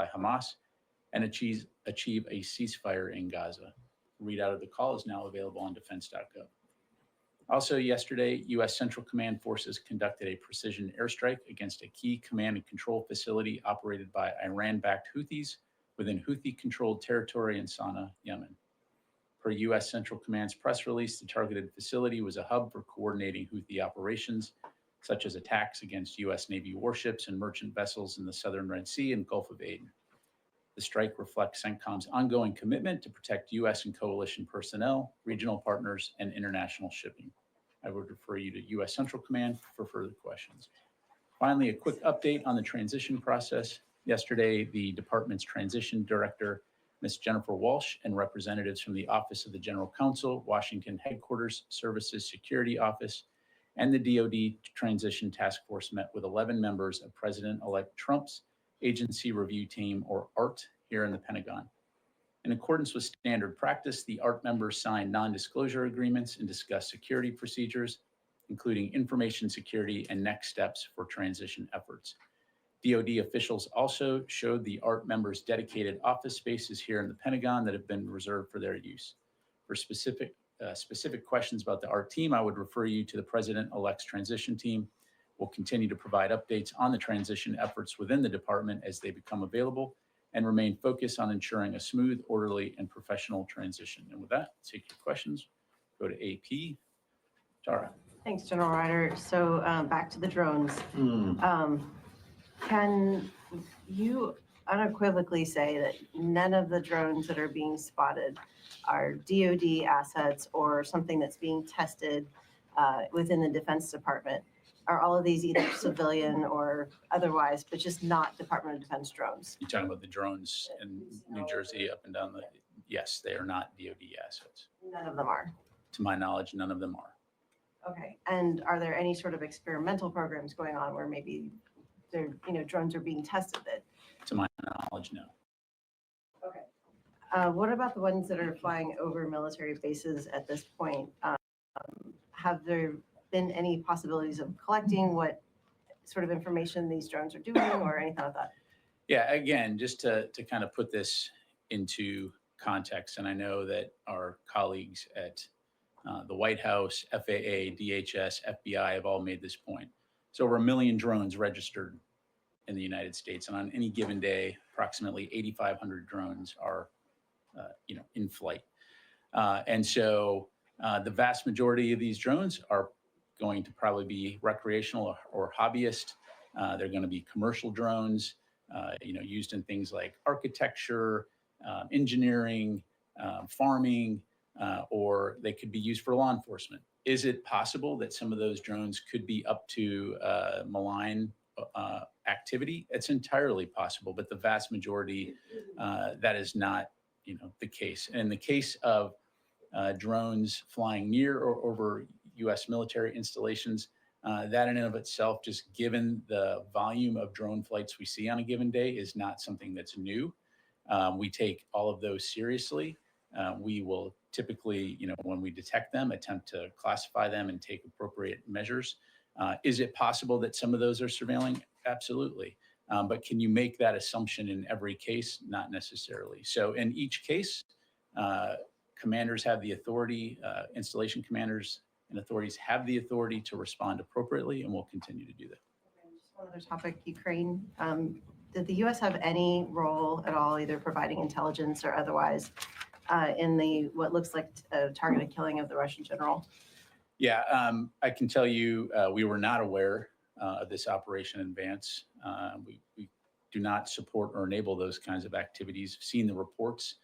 by Hamas and achieve a ceasefire in Gaza. A readout of the call is now available on defense.gov. Also yesterday, U.S. Central Command forces conducted a precision airstrike against a key command and control facility operated by Iran-backed Houthis within Houthi-controlled territory in Sana'a, Yemen. Per U.S. Central Command's press release, the targeted facility was a hub for coordinating Houthi operations, such as attacks against U.S. Navy warships and merchant vessels in the southern Red Sea and Gulf of Aden. The strike reflects CENTCOM's ongoing commitment to protect U.S. and coalition personnel, regional partners, and international shipping. I would refer you to U.S. Central Command for further questions. Finally, a quick update on the transition process. Yesterday, the department's transition director, Ms. Jennifer Walsh, and representatives from the Office of the General Counsel, Washington Headquarters Services Security Office, and the DoD Transition Task Force met with 11 members of President-elect Trump's Agency Review Team, or ART, here in the Pentagon. In accordance with standard practice, the ART members signed non-disclosure agreements and discussed security procedures, including information security and next steps for transition efforts. DoD officials also showed the ART members dedicated office spaces here in the Pentagon that have been reserved for their use. For specific questions about the ART team, I would refer you to the President-elect's transition team. We'll continue to provide updates on the transition efforts within the department as they become available and remain focused on ensuring a smooth, orderly, and professional transition. And with that, take your questions. Go to AP. Tara. Thanks, General Ryder. So back to the drones. Can you unequivocally say that none of the drones that are being spotted are DoD assets or something that's being tested within the Defense Department? Are all of these either civilian or otherwise, but just not Department of Defense drones? You're talking about the drones in New Jersey up and down the, yes, they are not DoD assets. None of them are? To my knowledge, none of them are. Okay, and are there any sort of experimental programs going on where maybe drones are being tested that? To my knowledge, no. Okay. What about the ones that are flying over military bases at this point? Have there been any possibilities of collecting what sort of information these drones are doing or anything like that? Yeah, again, just to kind of put this into context, and I know that our colleagues at the White House, FAA, DHS, FBI have all made this point. So over 1 million drones registered in the United States, and on any given day, approximately 8,500 drones are, in flight. And so the vast majority of these drones are going to probably be recreational or hobbyist. They're going to be commercial drones, used in things like architecture, engineering, farming, or they could be used for law enforcement. Is it possible that some of those drones could be up to malign activity? It's entirely possible, but the vast majority, that is not, the case. And in the case of drones flying near or over U.S. military installations, that in and of itself, just given the volume of drone flights we see on a given day, is not something that's new. We take all of those seriously. We will typically, when we detect them, attempt to classify them and take appropriate measures. Is it possible that some of those are surveilling? Absolutely. But can you make that assumption in every case? Not necessarily. So in each case, commanders have the authority, installation commanders and authorities have the authority to respond appropriately, and we'll continue to do that. Okay, just one other topic, Ukraine. Did the U.S. have any role at all, either providing intelligence or otherwise, in what looks like a targeted killing of the Russian general? Yeah, I can tell you we were not aware of this operation in advance. We do not support or enable those kinds of activities. Seen the reports,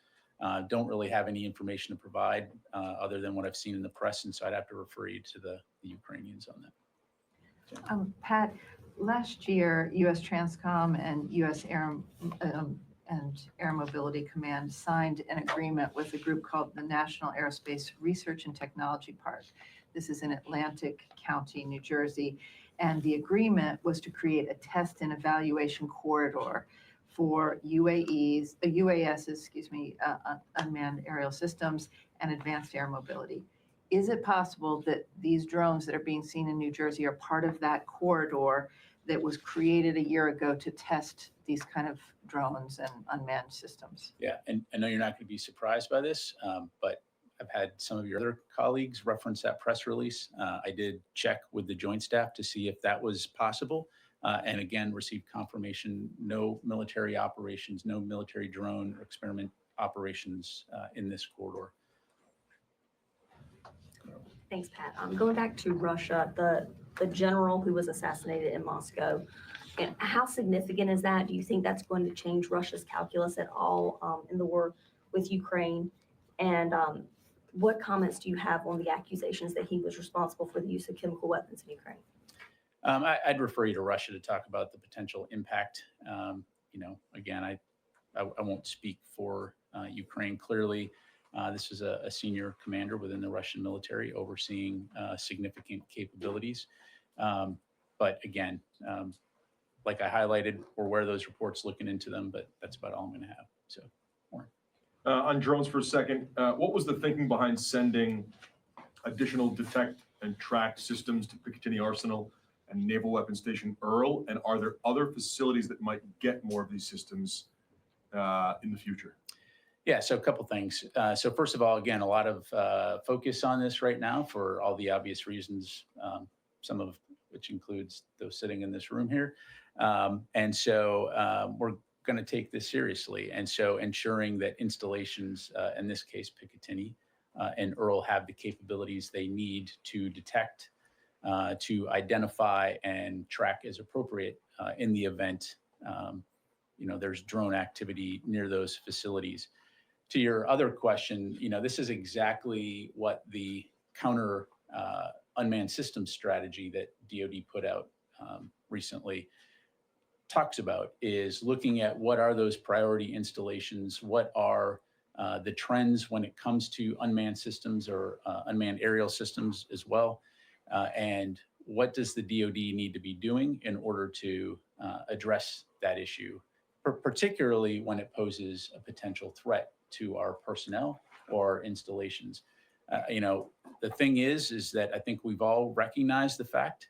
don't really have any information to provide other than what I've seen in the press, and so I'd have to refer you to the Ukrainians on that. So. Pat, last year, U.S. Transcom and U.S. Air Mobility Command signed an agreement with a group called the National Aerospace Research and Technology Park. This is in Atlantic County, New Jersey. And the agreement was to create a test and evaluation corridor for UASs, unmanned aerial systems, and advanced air mobility. Is it possible that these drones that are being seen in New Jersey are part of that corridor that was created a year ago to test these kind of drones and unmanned systems. Yeah, and I know you're not going to be surprised by this, but I've had some of your other colleagues reference that press release. I did check with the Joint Staff to see if that was possible, and again, received confirmation, no military operations, no military drone or experiment operations in this corridor. Thanks, Pat. Going back to Russia, the general who was assassinated in Moscow, and how significant is that? Do you think that's going to change Russia's calculus at all in the war with Ukraine? And what comments do you have on the accusations that he was responsible for the use of chemical weapons in Ukraine? I'd refer you to Russia to talk about the potential impact. Again, I won't speak for Ukraine. Clearly, this is a senior commander within the Russian military overseeing significant capabilities. But again, like I highlighted, we're aware of those reports, looking into them, but that's about all I'm going to have. So, Warren. On drones for a second, what was the thinking behind sending additional detect and track systems to Picatinny Arsenal and Naval Weapons Station Earl? And are there other facilities that might get more of these systems in the future? Yeah, so a couple things. So first of all, again, a lot of focus on this right now for all the obvious reasons, some of which includes those sitting in this room here. And so we're going to take this seriously. And so ensuring that installations, in this case, Picatinny and Earl, have the capabilities they need to detect, to identify and track as appropriate in the event there's drone activity near those facilities. To your other question, this is exactly what the counter unmanned systems strategy that DoD put out recently talks about, is looking at what are those priority installations, what are the trends when it comes to unmanned systems or unmanned aerial systems as well, and what does the DoD need to be doing in order to address that issue, particularly when it poses a potential threat to our personnel or installations. The thing is that I think we've all recognized the fact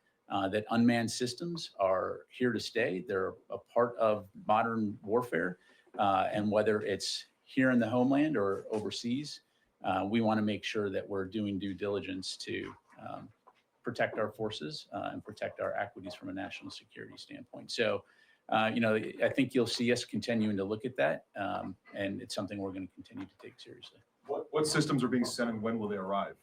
that unmanned systems are here to stay. They're a part of modern warfare. And whether it's here in the homeland or overseas, we want to make sure that we're doing due diligence to protect our forces and protect our equities from a national security standpoint. So, I think you'll see us continuing to look at that, and it's something we're going to continue to take seriously. What systems are being sent and when will they arrive?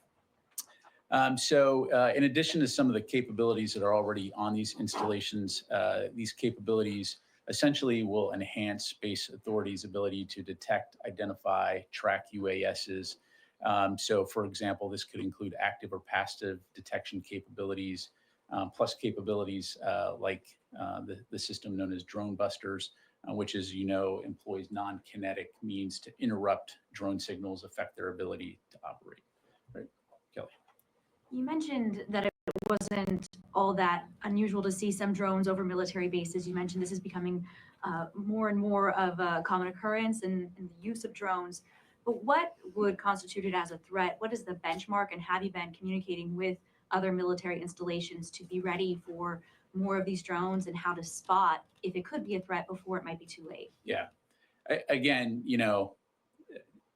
So in addition to some of the capabilities that are already on these installations, these capabilities essentially will enhance space authorities' ability to detect, identify, track UASs. So for example, this could include active or passive detection capabilities, plus capabilities like the system known as drone busters, which, as you know, employs non-kinetic means to interrupt drone signals, affect their ability to operate. Right, Kelly? You mentioned that it wasn't all that unusual to see some drones over military bases. You mentioned this is becoming more and more of a common occurrence in the use of drones. But what would constitute it as a threat? What is the benchmark, and have you been communicating with other military installations to be ready for more of these drones, and how to spot if it could be a threat before it might be too late? Yeah. Again,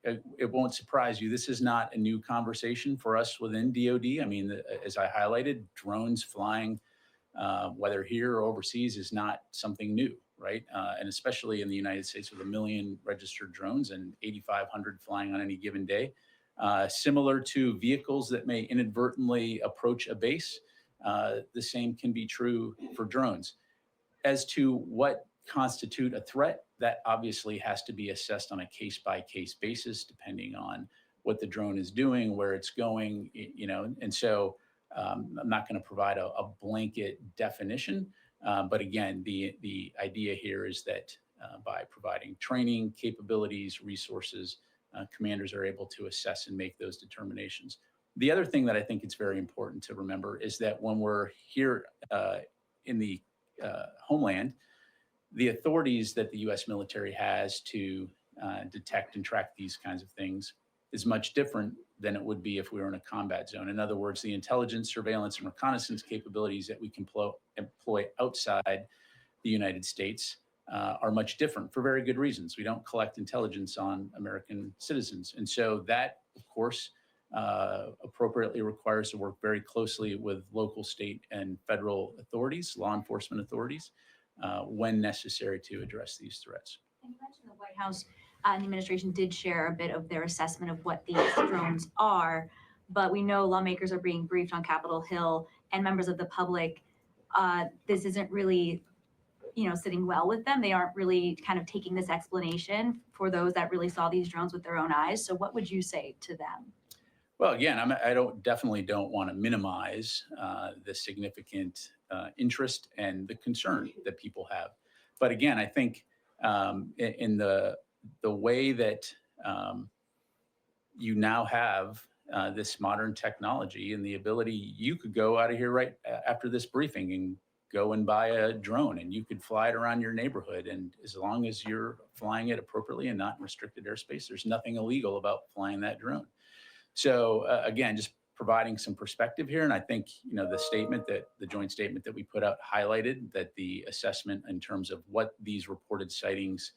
it won't surprise you. This is not a new conversation for us within DoD. I mean, as I highlighted, drones flying, whether here or overseas, is not something new, right? And especially in the United States with 1 million registered drones and 8,500 flying on any given day. Similar to vehicles that may inadvertently approach a base, the same can be true for drones. As to what constitute a threat, that obviously has to be assessed on a case-by-case basis, depending on what the drone is doing, where it's going, and so I'm not going to provide a blanket definition. But again, the idea here is that by providing training, capabilities, resources, commanders are able to assess and make those determinations. The other thing that I think it's very important to remember is that when we're here in the homeland, the authorities that the U.S. military has to detect and track these kinds of things is much different than it would be if we were in a combat zone. In other words, the intelligence, surveillance, and reconnaissance capabilities that we can employ outside the United States are much different for very good reasons. We don't collect intelligence on American citizens. And so that, of course, appropriately requires to work very closely with local, state, and federal authorities, law enforcement authorities, when necessary to address these threats. And you mentioned the White House and the administration did share a bit of their assessment of what these drones are, but we know lawmakers are being briefed on Capitol Hill and members of the public. This isn't really, sitting well with them. They aren't really kind of taking this explanation for those that really saw these drones with their own eyes. So what would you say to them? Well, again, I definitely don't want to minimize the significant interest and the concern that people have. But again, I think in the way that you now have this modern technology and the ability, you could go out of here right after this briefing and go and buy a drone and you could fly it around your neighborhood. And as long as you're flying it appropriately and not in restricted airspace, there's nothing illegal about flying that drone. So again, just providing some perspective here. And I think, the joint statement that we put out highlighted that the assessment in terms of what these reported sightings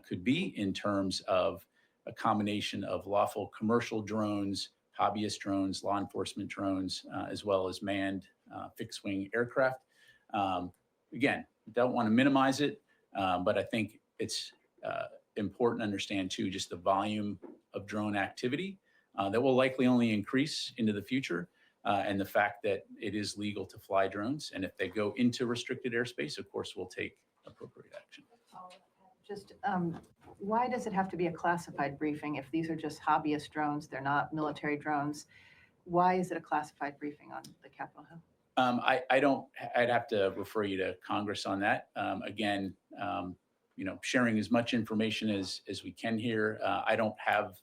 could be in terms of a combination of lawful commercial drones, hobbyist drones, law enforcement drones, as well as manned fixed wing aircraft. Again, don't want to minimize it, but I think it's important to understand too, just the volume of drone activity that will likely only increase into the future. And the fact that it is legal to fly drones. And if they go into restricted airspace, of course, we'll take appropriate action. Just why does it have to be a classified briefing if these are just hobbyist drones? They're not military drones. Why is it a classified briefing on the Capitol Hill? I'd have to refer you to Congress on that. Again, sharing as much information as we can here. I don't have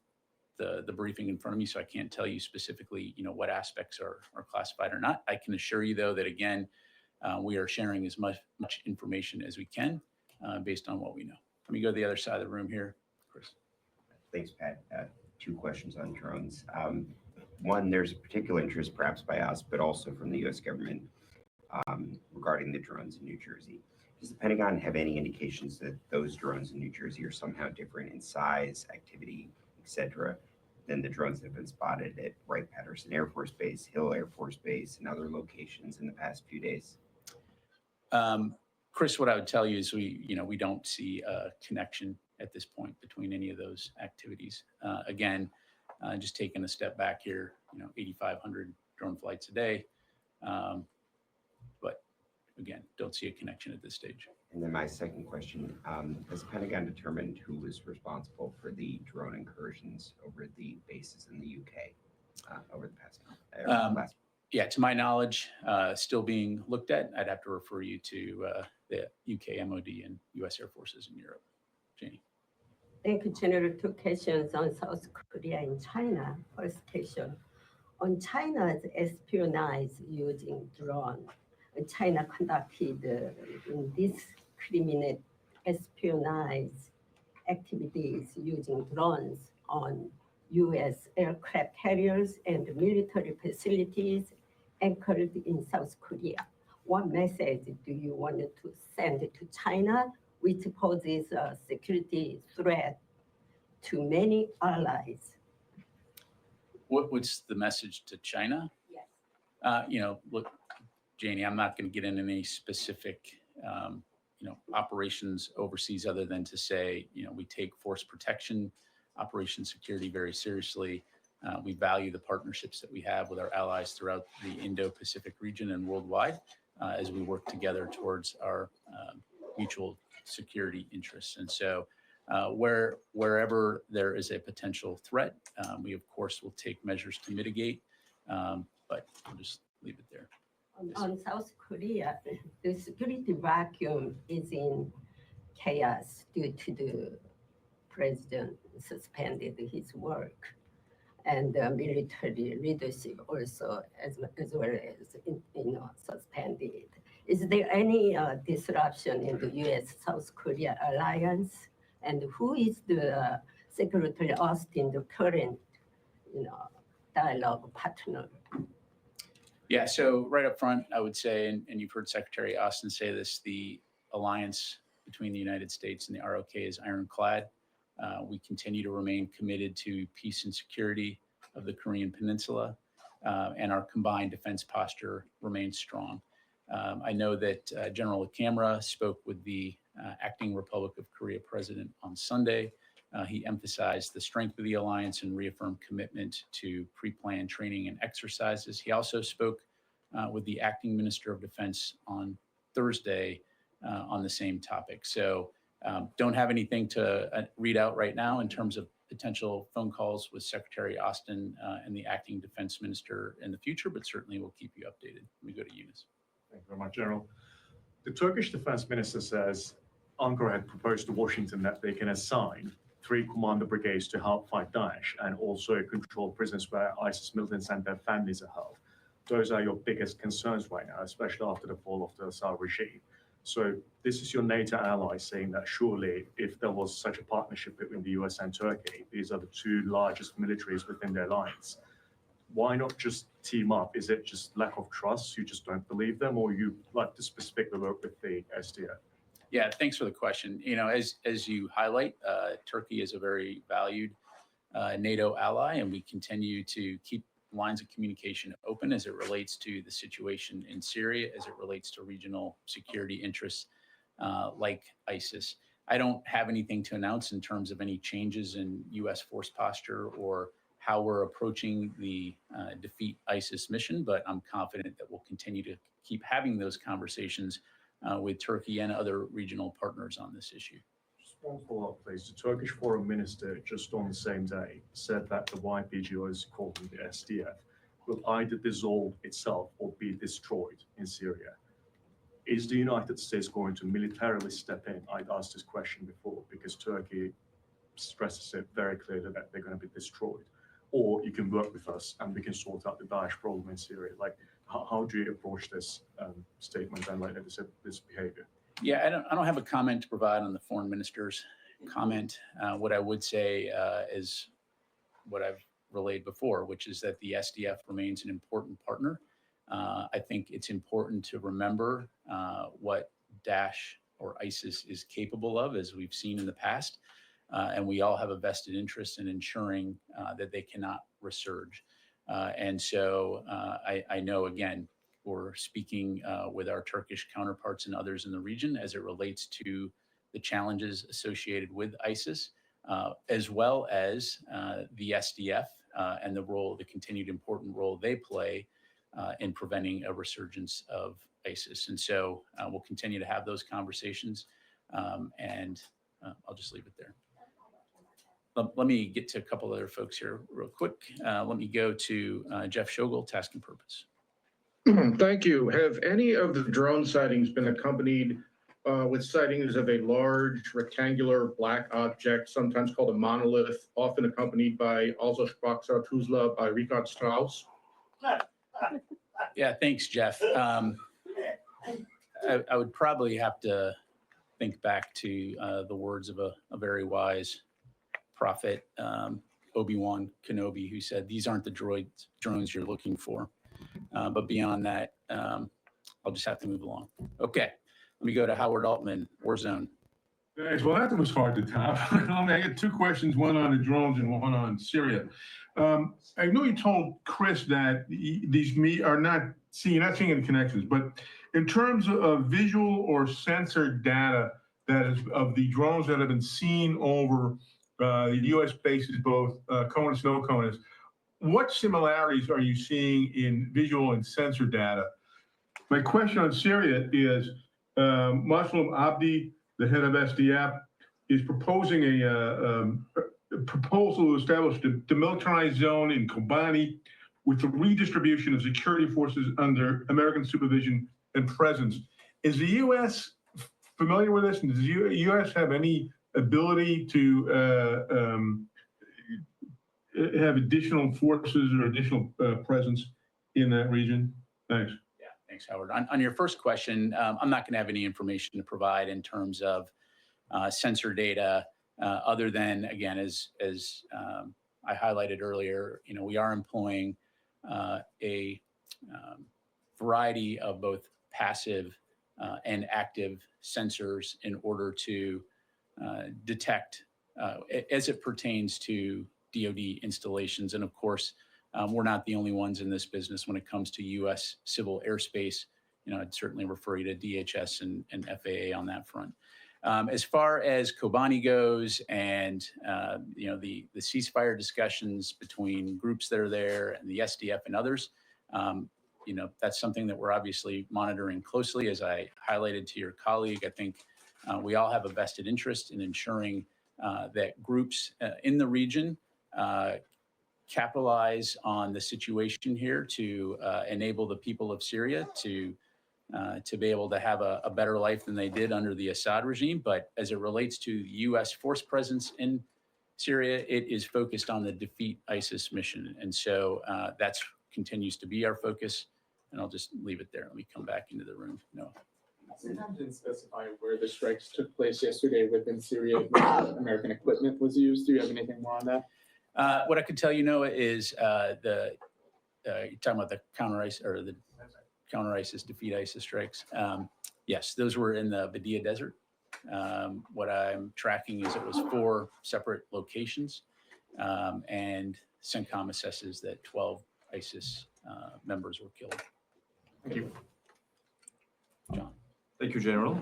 the briefing in front of me, so I can't tell you specifically, what aspects are classified or not. I can assure you, though, that again, we are sharing as much information as we can based on what we know. Let me go to the other side of the room here, Chris. Thanks, Pat. Two questions on drones. One, there's a particular interest, perhaps by us, but also from the U.S. government regarding the drones in New Jersey. Does the Pentagon have any indications that those drones in New Jersey are somehow different in size, activity, etc., than the drones that have been spotted at Wright-Patterson Air Force Base, Hill Air Force Base, and other locations in the past few days? Chris, what I would tell you is we don't see a connection at this point between any of those activities. Again, just taking a step back here, 8,500 drone flights a day. But again, don't see a connection at this stage. And then my second question, has the Pentagon determined who was responsible for the drone incursions over the bases in the UK over the past last? Yeah, to my knowledge, still being looked at. I'd have to refer you to the UK MOD and US Air Forces in Europe. Janie. Thank you, General. Two questions on South Korea and China. First question, on China's espionage using drone, China conducted indiscriminate espionage activities using drones on U.S. aircraft carriers and military facilities anchored in South Korea. What message do you want to send to China, which poses a security threat to many allies? What's the message to China? Yes. Look, Janie, I'm not going to get into any specific, operations overseas other than to say, we take force protection, operation security very seriously. We value the partnerships that we have with our allies throughout the Indo-Pacific region and worldwide as we work together towards our mutual security interests. And so wherever there is a potential threat, we, of course, will take measures to mitigate, but I'll just leave it there. On South Korea, the security vacuum is in chaos due to the president suspended his work, and the military leadership also as well as suspended. Is there any disruption in the U.S.-South Korea alliance, and who is the Secretary Austin, the current dialogue partner? Yeah, so right up front, I would say, and you've heard Secretary Austin say this, the alliance between the United States and the ROK is ironclad. We continue to remain committed to peace and security of the Korean Peninsula, and our combined defense posture remains strong. I know that General Camera spoke with the acting Republic of Korea president on Sunday. He emphasized the strength of the alliance and reaffirmed commitment to pre-planned training and exercises. He also spoke with the acting Minister of Defense on Thursday on the same topic. So don't have anything to read out right now in terms of potential phone calls with Secretary Austin and the acting Defense Minister in the future, but certainly we'll keep you updated. Let me go to Eunice. Thank you very much, General. The Turkish defense minister says Ankara had proposed to Washington that they can assign 3 commander brigades to help fight Daesh and also control prisons where ISIS militants and their families are held. Those are your biggest concerns right now, especially after the fall of the Assad regime. So this is your NATO ally saying that surely if there was such a partnership between the US and Turkey, these are the 2 largest militaries within their alliance. Why not just team up? Is it just lack of trust? You just don't believe them, or you like to specifically work with the SDF? Yeah, thanks for the question. You know, as you highlight, Turkey is a very valued NATO ally, and we continue to keep lines of communication open as it relates to the situation in Syria, as it relates to regional security interests like ISIS. I don't have anything to announce in terms of any changes in U.S. force posture or how we're approaching the defeat ISIS mission, but I'm confident that we'll continue to keep having those conversations with Turkey and other regional partners on this issue. Just one follow-up, please. The Turkish foreign minister just on the same day said that the YPG, as called them, the SDF, will either dissolve itself or be destroyed in Syria. Is the United States going to militarily step in? I'd asked this question before because Turkey stresses it very clearly that they're going to be destroyed. Or you can work with us and we can sort out the Daesh problem in Syria. Like, how do you approach this statement and like this behavior? Yeah, I don't have a comment to provide on the foreign minister's comment. What I would say is what I've relayed before, which is that the SDF remains an important partner. I think it's important to remember what Daesh or ISIS is capable of, as we've seen in the past. And we all have a vested interest in ensuring that they cannot resurge. And so I know, again, we're speaking with our Turkish counterparts and others in the region as it relates to the challenges associated with ISIS, as well as the SDF and the continued important role they play in preventing a resurgence of ISIS. And so we'll continue to have those conversations, and I'll just leave it there. Let me get to a couple other folks here real quick. Let me go to Jeff Shogel, Task and Purpose. Thank you. Have any of the drone sightings been accompanied with sightings of a large rectangular black object, sometimes called a monolith, often accompanied by also Sprach Zarathustra by Richard Strauss? Yeah, thanks, Jeff. I would probably have to think back to the words of a very wise prophet, Obi-Wan Kenobi, who said, "These aren't the drones you're looking for." But beyond that, I'll just have to move along. Okay, let me go to Howard Altman, Warzone. Thanks. Well, that was hard to top. I got 2 questions, one on the drones and one on Syria. I know you told Chris that these are not seeing any connections, but in terms of visual or sensor data that is of the drones that have been seen over the U.S. bases, both CONUS and no CONUS, what similarities are you seeing in visual and sensor data? My question on Syria is, Muslim Abdi, the head of SDF, is proposing a proposal to establish a demilitarized zone in Kobani with the redistribution of security forces under American supervision and presence. Is the U.S. familiar with this? And does the U.S. have any ability to have additional forces or additional presence in that region? Thanks. Yeah, thanks, Howard. On your first question, I'm not going to have any information to provide in terms of sensor data, other than, again, as I highlighted earlier, we are employing a variety of both passive and active sensors in order to detect as it pertains to DoD installations. And of course, we're not the only ones in this business when it comes to U.S. civil airspace. I'd certainly refer you to DHS and FAA on that front. As far as Kobani goes and, the ceasefire discussions between groups that are there and the SDF and others, that's something that we're obviously monitoring closely. As I highlighted to your colleague, I think we all have a vested interest in ensuring that groups in the region capitalize on the situation here to enable the people of Syria to be able to have a better life than they did under the Assad regime. But as it relates to U.S. force presence in Syria, it is focused on the defeat ISIS mission. And so that continues to be our focus. And I'll just leave it there. Let me come back into the room. No. Sometimes didn't specify where the strikes took place yesterday within Syria, American equipment was used. Do you have anything more on that? What I could tell you, Noah, is you're talking about the counter ISIS, defeat ISIS strikes. Yes, those were in the Badia Desert. What I'm tracking is it was 4 separate locations, and CENTCOM assesses that 12 ISIS members were killed. Thank you. John. Thank you, General.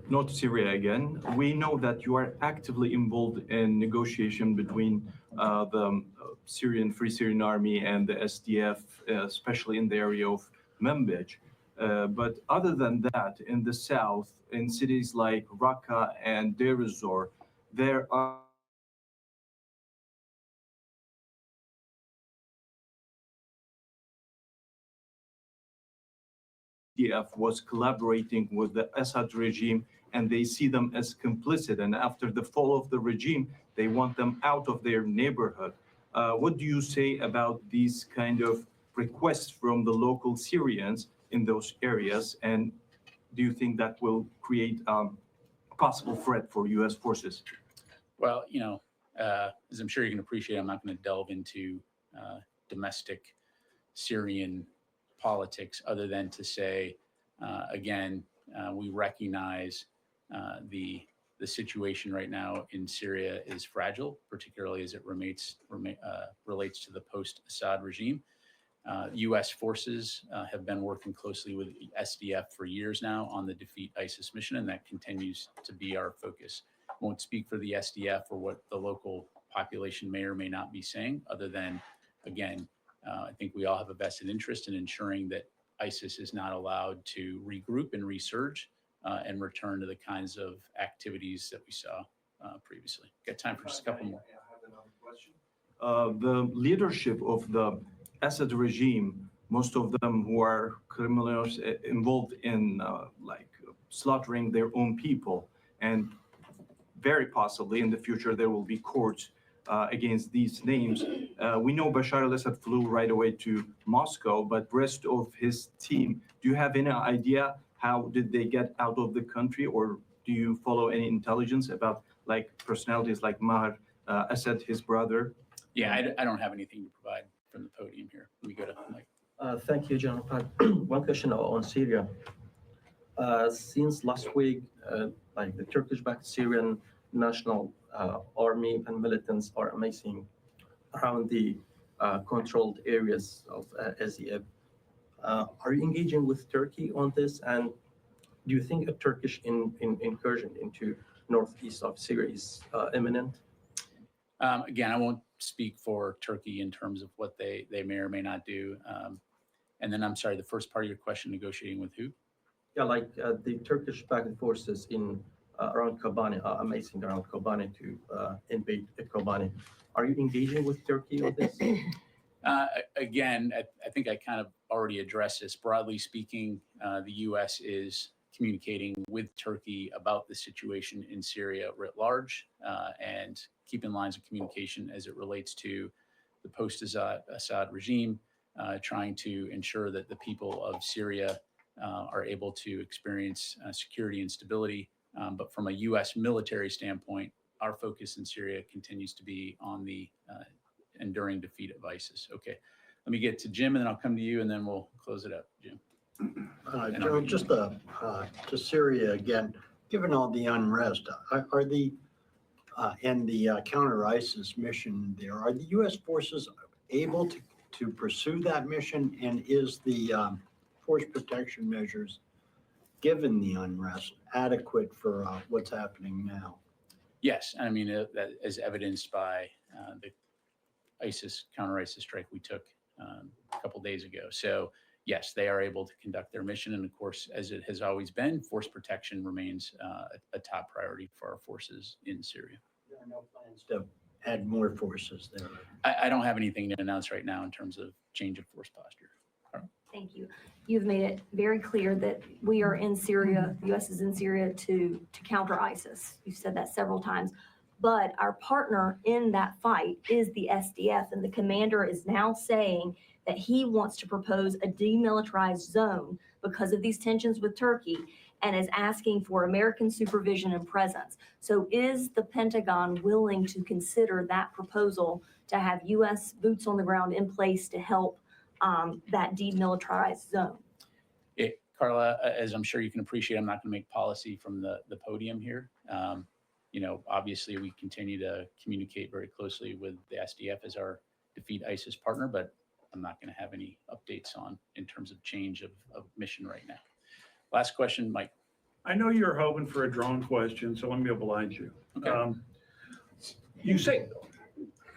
North Syria again. We know that you are actively involved in negotiation between the Free Syrian Army and the SDF, especially in the area of Manbij. But other than that, in the south, in cities like Raqqa and Deir ez-Zor, there are SDF was collaborating with the Assad regime, and they see them as complicit. And after the fall of the regime, they want them out of their neighborhood. What do you say about these kind of requests from the local Syrians in those areas? And do you think that will create a possible threat for U.S. forces? Well, as I'm sure you can appreciate, I'm not going to delve into domestic Syrian politics other than to say, again, we recognize the situation right now in Syria is fragile, particularly as it relates to the post-Assad regime. U.S. forces have been working closely with the SDF for years now on the defeat ISIS mission, and that continues to be our focus. Won't speak for the SDF or what the local population may or may not be saying, other than, again, I think we all have a vested interest in ensuring that ISIS is not allowed to regroup and resurge and return to the kinds of activities that we saw previously. Got time for just a couple more. I have another question. The leadership of the Assad regime, most of them who are criminals involved in slaughtering their own people, and very possibly in the future there will be courts against these names. We know Bashar al-Assad flew right away to Moscow, but rest of his team, do you have any idea how did they get out of the country, or do you follow any intelligence about personalities like Maher Assad, his brother? Yeah, I don't have anything to provide from the podium here. Let me go to Mike. Thank you, General Pat. One question on Syria. Since last week, the Turkish-backed Syrian National Army and militants are amassing around the controlled areas of SDF. Are you engaging with Turkey on this? And do you think a Turkish incursion into northeast of Syria is imminent? Again, I won't speak for Turkey in terms of what they may or may not do. And then I'm sorry, the first part of your question, negotiating with who? Yeah, the Turkish-backed forces in around Kobani, amassing around Kobani to invade Kobani. Are you engaging with Turkey on this? Again, I think I kind of already addressed this. Broadly speaking, the U.S. is communicating with Turkey about the situation in Syria writ large and keeping lines of communication as it relates to the post-Assad regime, trying to ensure that the people of Syria are able to experience security and stability. But from a U.S. military standpoint, our focus in Syria continues to be on the and during defeat of ISIS. Okay, let me get to Jim, and then I'll come to you, and then we'll close it up, Jim. Joe, just to Syria again, given all the unrest, are the and the counter ISIS mission there, are the U.S. forces able to pursue that mission? And is the force protection measures, given the unrest, adequate for what's happening now? Yes, I mean, that is evidenced by the counter-ISIS strike we took a couple days ago. So yes, they are able to conduct their mission. And of course, as it has always been, force protection remains a top priority for our forces in Syria. There are no plans to add more forces there. I don't have anything to announce right now in terms of change of force posture. Thank you. You've made it very clear that we are in Syria, the U.S. is in Syria to counter ISIS. You've said that several times. But our partner in that fight is the SDF, and the commander is now saying that he wants to propose a demilitarized zone because of these tensions with Turkey, and is asking for American supervision and presence. So is the Pentagon willing to consider that proposal to have U.S. boots on the ground in place to help that demilitarized zone? Carla, as I'm sure you can appreciate, I'm not going to make policy from the podium here. Obviously we continue to communicate very closely with the SDF as our defeat ISIS partner, but I'm not going to have any updates in terms of change of mission right now. Last question, Mike. I know you're hoping for a drone question, so let me oblige you. Okay. You say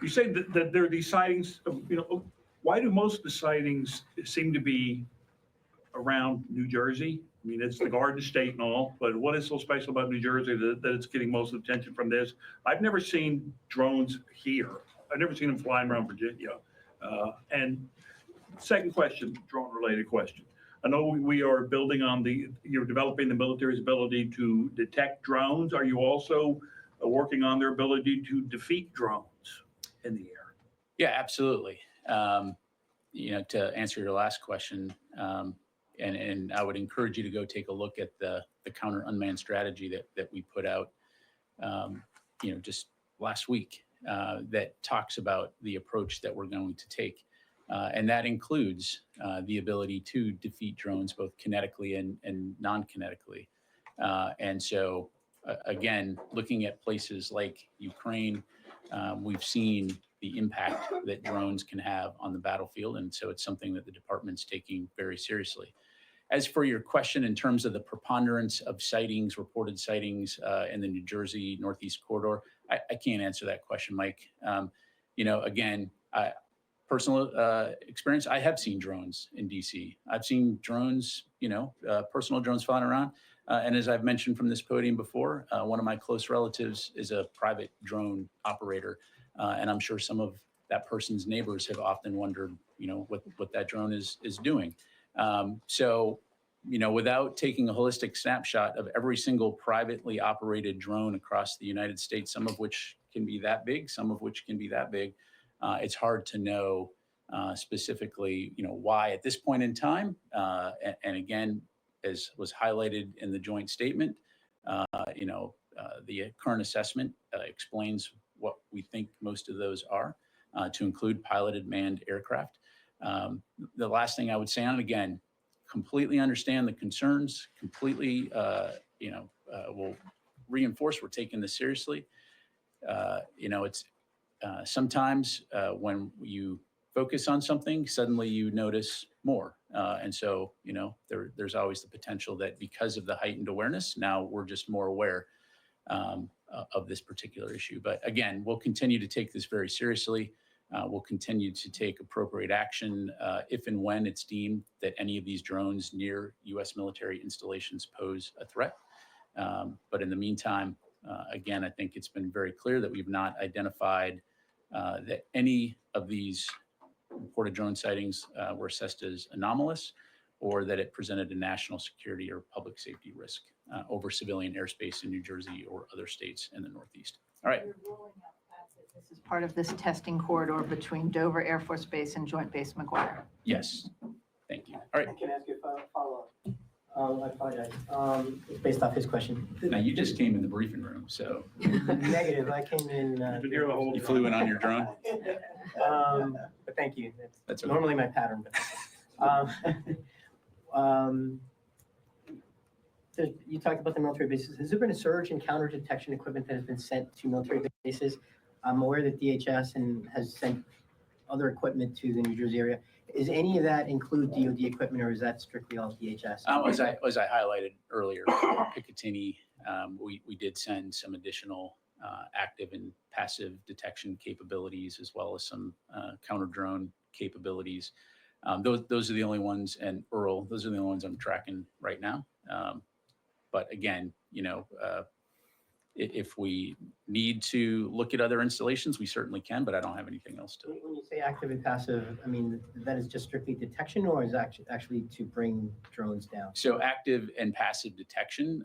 that there are these sightings of, why do most of the sightings seem to be around New Jersey? I mean, it's the Garden State and all, but what is so special about New Jersey that it's getting most of the attention from this? I've never seen drones here. I've never seen them flying around Virginia. And second question, drone-related question. I know we are building on you're developing the military's ability to detect drones. Are you also working on their ability to defeat drones in the air? Yeah, absolutely. To answer your last question, and I would encourage you to go take a look at the counter unmanned strategy that we put out, just last week, that talks about the approach that we're going to take. And that includes the ability to defeat drones both kinetically and non-kinetically. And so, again, looking at places like Ukraine, we've seen the impact that drones can have on the battlefield. And so it's something that the department's taking very seriously. As for your question in terms of the preponderance of sightings, reported sightings in the New Jersey Northeast corridor, I can't answer that question, Mike. Again, personal experience, I have seen drones in DC. I've seen drones, personal drones flying around. And as I've mentioned from this podium before, one of my close relatives is a private drone operator. And I'm sure some of that person's neighbors have often wondered, what that drone is doing. So, without taking a holistic snapshot of every single privately operated drone across the United States, some of which can be that big, some of which can be that big, it's hard to know specifically, why at this point in time. And again, as was highlighted in the joint statement, the current assessment explains what we think most of those are, to include piloted manned aircraft. The last thing I would say on it, again, completely understand the concerns, completely, will reinforce we're taking this seriously. It's sometimes when you focus on something, suddenly you notice more. And so, there's always the potential that because of the heightened awareness, now we're just more aware of this particular issue. But again, we'll continue to take this very seriously. We'll continue to take appropriate action if and when it's deemed that any of these drones near U.S. military installations pose a threat. But in the meantime, again, I think it's been very clear that we've not identified that any of these reported drone sightings were assessed as anomalous, or that it presented a national security or public safety risk over civilian airspace in New Jersey or other states in the Northeast. All right. This is part of this testing corridor between Dover Air Force Base and Joint Base McGuire. Yes. Thank you. All right. I can ask you a follow-up. I apologize. It's based off his question. Now, you just came in the briefing room, so Negative, I came in. Been here the whole you flew in on your drone? But thank you. That's okay. Normally my pattern, but. You talked about the military bases. Has there been a surge in counter detection equipment that has been sent to military bases? I'm aware that DHS has sent other equipment to the New Jersey area. Is any of that include DoD equipment, or is that strictly all DHS? As I highlighted earlier, Picatinny, we did send some additional active and passive detection capabilities, as well as some counter drone capabilities. Those are the only ones, and Earl, those are the only ones I'm tracking right now. But again, if we need to look at other installations, we certainly can, but I don't have anything else to. When you say active and passive, I mean, that is just strictly detection, or is that actually to bring drones down? So active and passive detection,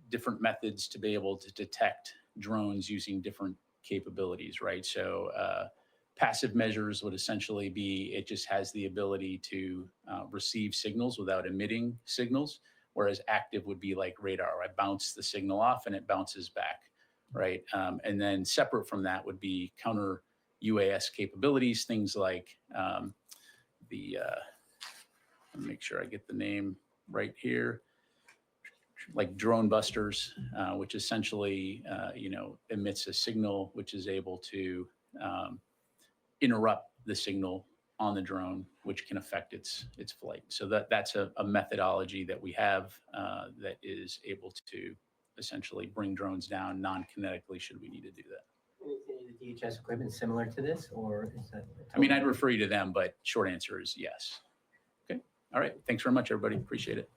different methods to be able to detect drones using different capabilities, right? So passive measures would essentially be, it just has the ability to receive signals without emitting signals, whereas active would be like radar. I bounce the signal off and it bounces back, right? And then separate from that would be counter UAS capabilities, things like let me make sure I get the name right here, like drone busters, which essentially, emits a signal which is able to interrupt the signal on the drone, which can affect its flight. So that's a methodology that we have that is able to essentially bring drones down non-kinetically should we need to do that. Is any of the DHS equipment similar to this, or is that? I mean, I'd refer you to them, but short answer is yes. Okay. All right. Thanks very much, everybody. Appreciate it.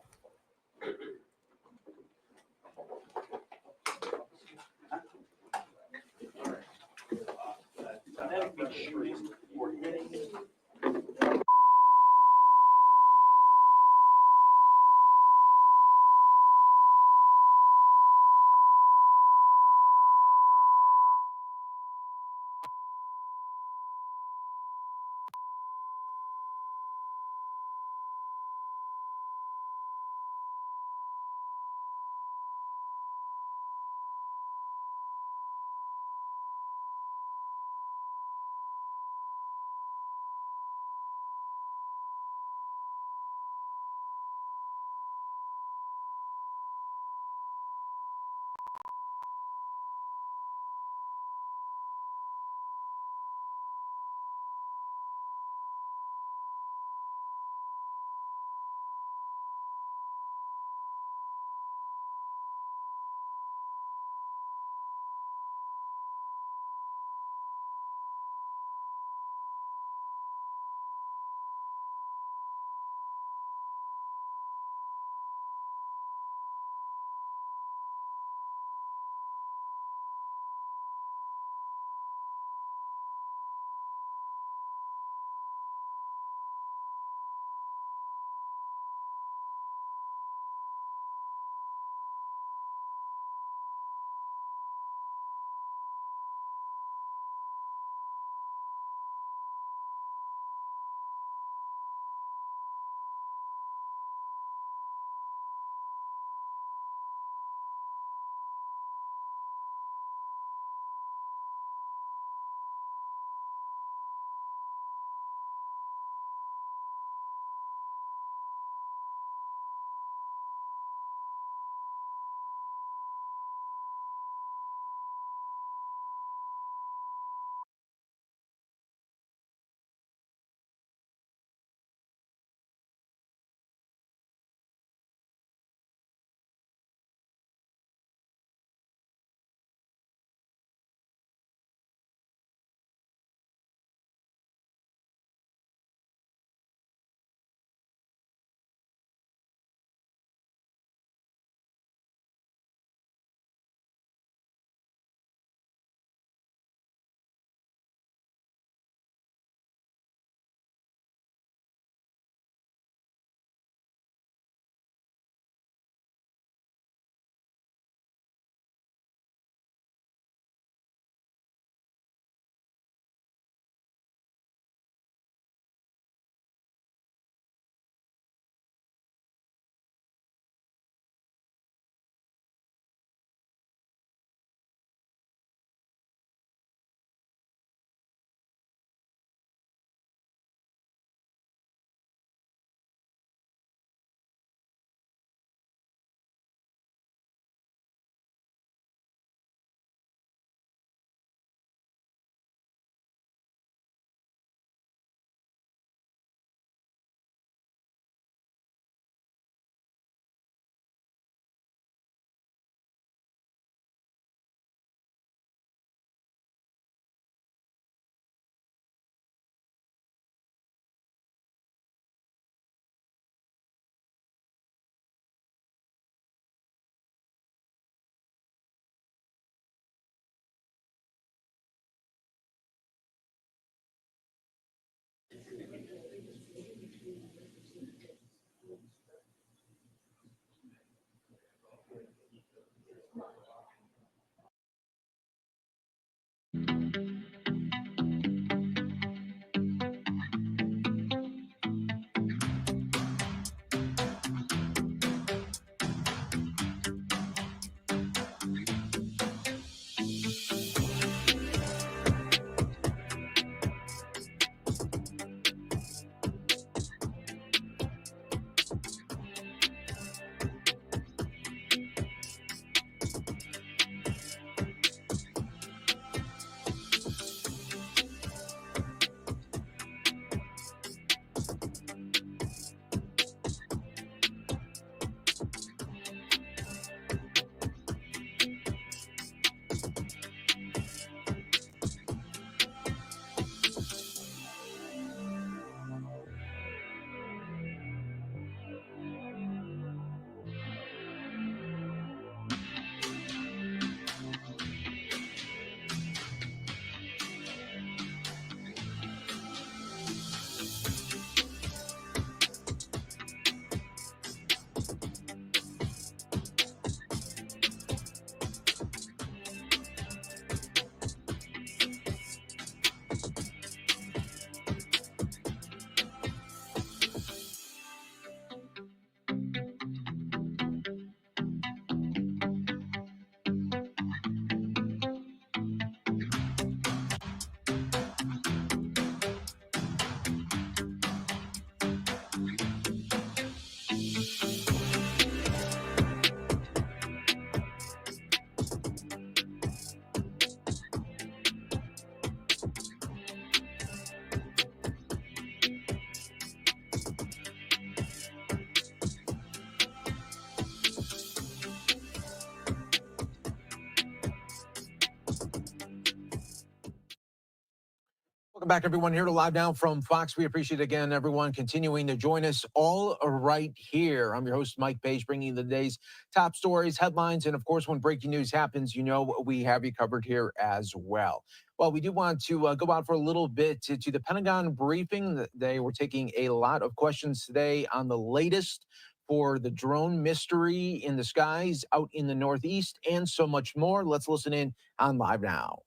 Welcome back, everyone, here to Live Now from Fox. We appreciate, again, everyone continuing to join us all right here. I'm your host, Mike Page, bringing the day's top stories, headlines, and, of course, when breaking news happens, you know we have you covered here as well. Well, we do want to go out for a little bit to the Pentagon briefing. They were taking a lot of questions today on the latest for the drone mystery in the skies out in the Northeast and so much more. Let's listen in on Live Now.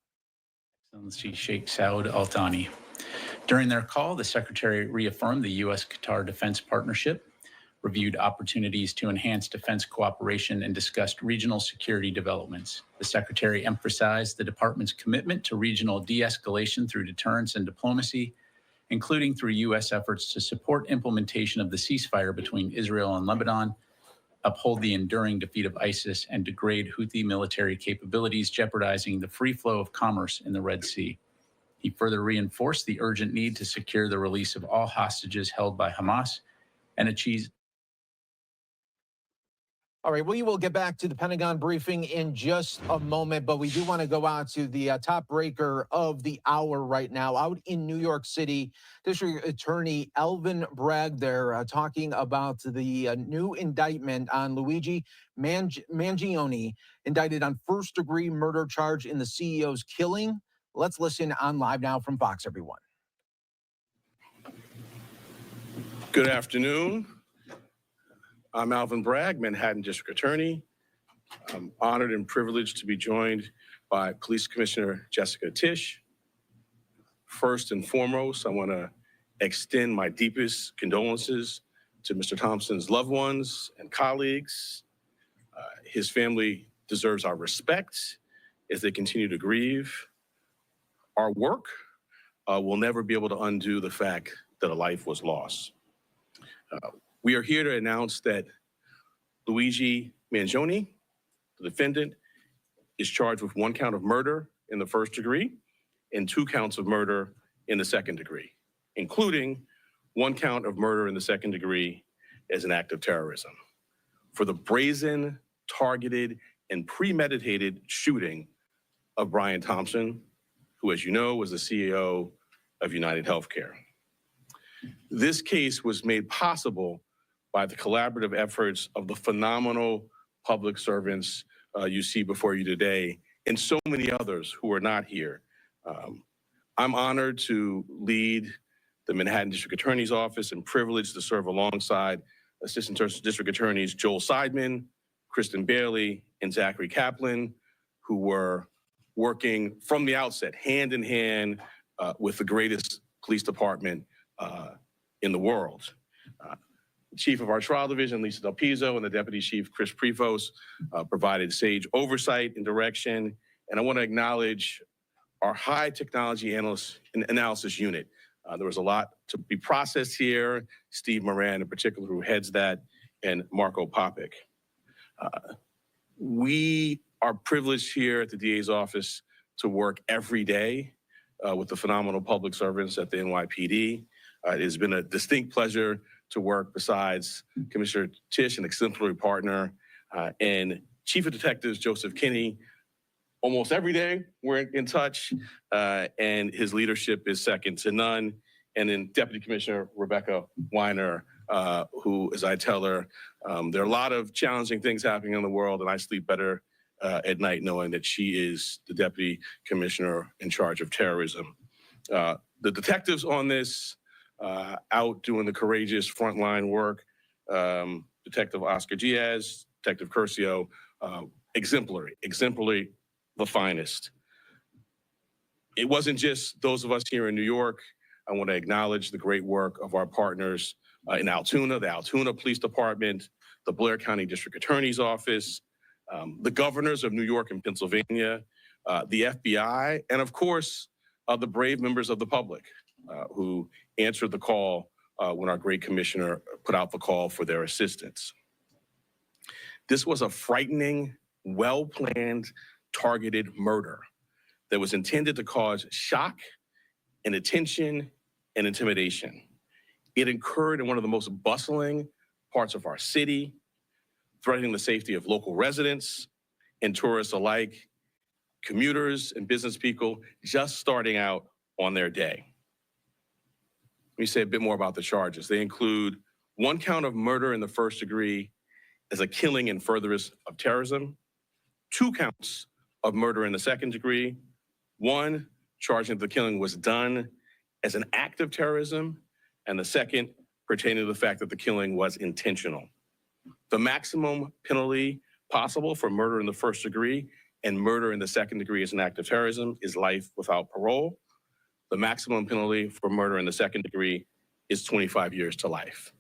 Excellency Sheikh Saud Al Thani. During their call, the Secretary reaffirmed the U.S.-Qatar defense partnership, reviewed opportunities to enhance defense cooperation, and discussed regional security developments. The Secretary emphasized the department's commitment to regional de-escalation through deterrence and diplomacy, including through U.S. efforts to support implementation of the ceasefire between Israel and Lebanon, uphold the enduring defeat of ISIS, and degrade Houthi military capabilities, jeopardizing the free flow of commerce in the Red Sea. He further reinforced the urgent need to secure the release of all hostages held by Hamas and achieve. All right, we will get back to the Pentagon briefing in just a moment, but we do want to go out to the top breaker of the hour right now. Out in New York City, District Attorney Alvin Bragg, they're talking about the new indictment on Luigi Mangione, indicted on first-degree murder charge in the CEO's killing. Let's listen on Live Now from Fox, everyone. Good afternoon. I'm Alvin Bragg, Manhattan District Attorney. I'm honored and privileged to be joined by Police Commissioner Jessica Tisch. First and foremost, I want to extend my deepest condolences to Mr. Thompson's loved ones and colleagues. His family deserves our respect as they continue to grieve. Our work will never be able to undo the fact that a life was lost. We are here to announce that Luigi Mangione, the defendant, is charged with 1 count of murder in the first degree and 2 counts of murder in the second degree, including 1 count of murder in the second degree as an act of terrorism for the brazen, targeted, and premeditated shooting of Brian Thompson, who, as you know, was the CEO of United Healthcare. This case was made possible by the collaborative efforts of the phenomenal public servants you see before you today, and so many others who are not here. I'm honored to lead the Manhattan District Attorney's Office and privileged to serve alongside Assistant District Attorneys Joel Seidman, Kristen Bailey, and Zachary Kaplan, who were working from the outset, hand in hand, with the greatest police department in the world. Chief of our trial division, Lisa Del Pizzo, and the Deputy Chief, Chris Prefos, provided sage oversight and direction. And I want to acknowledge our high technology analysis unit. There was a lot to be processed here. Steve Moran, in particular, who heads that, and Marco Popic. We are privileged here at the DA's office to work every day with the phenomenal public servants at the NYPD. It has been a distinct pleasure to work besides Commissioner Tisch, an exemplary partner, and Chief of Detectives Joseph Kinney. Almost every day we're in touch, and his leadership is second to none. And then Deputy Commissioner Rebecca Weiner, who, as I tell her, there are a lot of challenging things happening in the world, and I sleep better at night knowing that she is the Deputy Commissioner in charge of terrorism. The detectives on this, out doing the courageous frontline work, Detective Oscar Diaz, Detective Curcio, exemplary, the finest. It wasn't just those of us here in New York. I want to acknowledge the great work of our partners in Altoona, the Altoona Police Department, the Blair County District Attorney's Office, the governors of New York and Pennsylvania, the FBI, and of course, the brave members of the public who answered the call when our great commissioner put out the call for their assistance. This was a frightening, well-planned, targeted murder that was intended to cause shock and attention and intimidation. It occurred in one of the most bustling parts of our city, threatening the safety of local residents and tourists alike, commuters and business people just starting out on their day. me say a bit more about the charges. They include 1 count of murder in the first degree as a killing in furtherance of terrorism, 2 counts of murder in the second degree, 1 charging that the killing was done as an act of terrorism, and the second pertaining to the fact that the killing was intentional. The maximum penalty possible for murder in the first degree and murder in the second degree as an act of terrorism is life without parole. The maximum penalty for murder in the second degree is 25 years to life.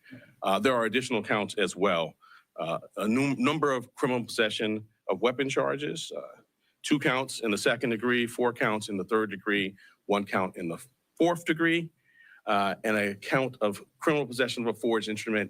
There are additional counts as well. A number of criminal possession of weapon charges, 2 counts in the second degree, 4 counts in the third degree, 1 count in the fourth degree, and a count of criminal possession of a forged instrument